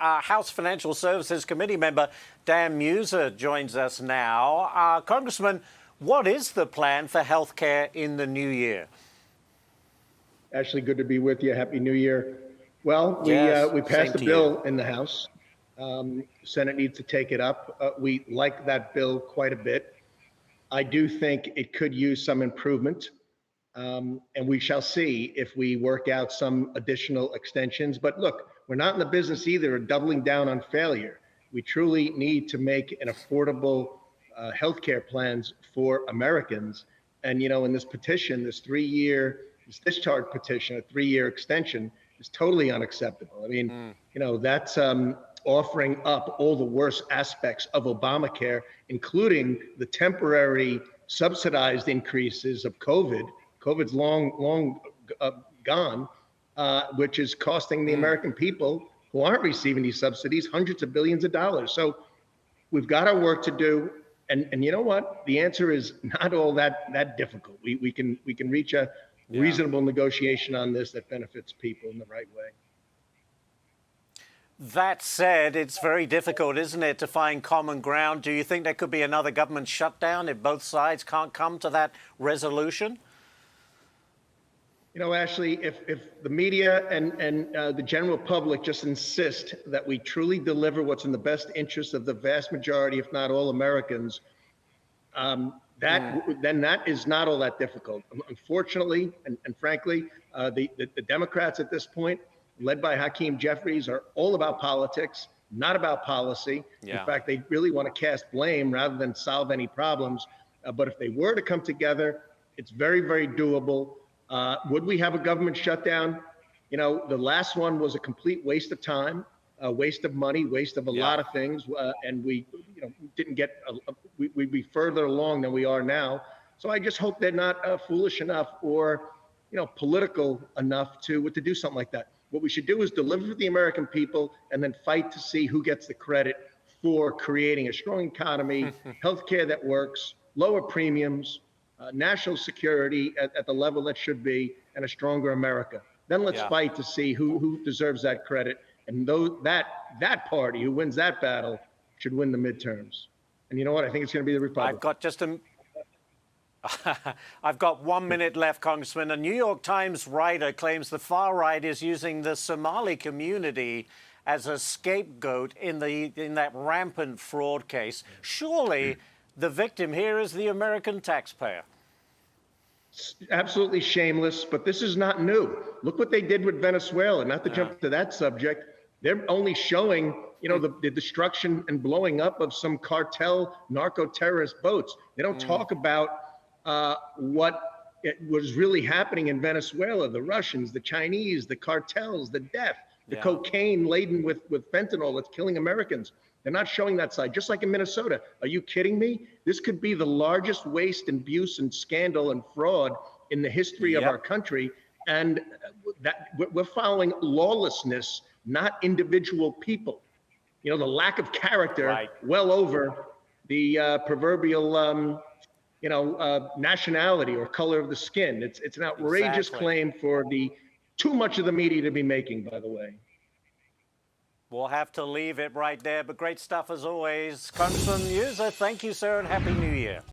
House Financial Services Committee member Dan Meuser joins us now. Congressman, what is the plan for health care in the new year? Ashley, good to be with you. Happy New Year. Well, we passed the bill in the House. Senate needs to take it up. We like that bill quite a bit. I do think it could use some improvement. And we shall see if we work out some additional extensions. But look, we're not in the business either of doubling down on failure. We truly need to make an affordable healthcare plans for Americans. And, in this petition, this discharge petition, a 3-year extension is totally unacceptable. I mean, that's offering up all the worst aspects of Obamacare, including the temporary subsidized increases of COVID. COVID's long gone, which is costing the American people who aren't receiving these subsidies hundreds of billions of dollars. So we've got our work to do. And you know what? The answer is not all that difficult. We can reach a reasonable negotiation on this that benefits people in the right way. That said, it's very difficult, isn't it, to find common ground? Do you think there could be another government shutdown if both sides can't come to that resolution? Ashley, if the media and the general public just insist that we truly deliver what's in the best interest of the vast majority, if not all Americans, then that is not all that difficult. Unfortunately, and frankly, the Democrats at this point, led by Hakeem Jeffries, are all about politics, not about policy. In fact, they really want to cast blame rather than solve any problems. But if they were to come together, it's very, very doable. Would we have a government shutdown? The last one was a complete waste of time, a waste of money, waste of a lot of things. And we didn't get, we'd be further along than we are now. So I just hope they're not foolish enough or, political enough to do something like that. What we should do is deliver for the American people and then fight to see who gets the credit for creating a strong economy, healthcare that works, lower premiums, national security at the level that should be, and a stronger America. Then let's fight to see who deserves that credit. And that party who wins that battle should win the midterms. And you know what? I think it's going to be the Republicans. I've got 1 minute left, Congressman. A New York Times writer claims the far right is using the Somali community as a scapegoat in that rampant fraud case. Surely the victim here is the American taxpayer. It's absolutely shameless, but this is not new. Look what they did with Venezuela. Not to jump to that subject, they're only showing the destruction and blowing up of some cartel narco-terrorist boats. They don't talk about what was really happening in Venezuela, the Russians, the Chinese, the cartels, the death, the cocaine laden with fentanyl that's killing Americans. They're not showing that side, just like in Minnesota. Are you kidding me? This could be the largest waste, abuse, and scandal and fraud in the history of our country. And that we're following lawlessness, not individual people. The lack of character well over the proverbial nationality or color of the skin. It's an outrageous claim for too much of the media to be making, by the way. We'll have to leave it right there, but great stuff as always. Congressman Meuser, thank you, sir, and Happy New Year.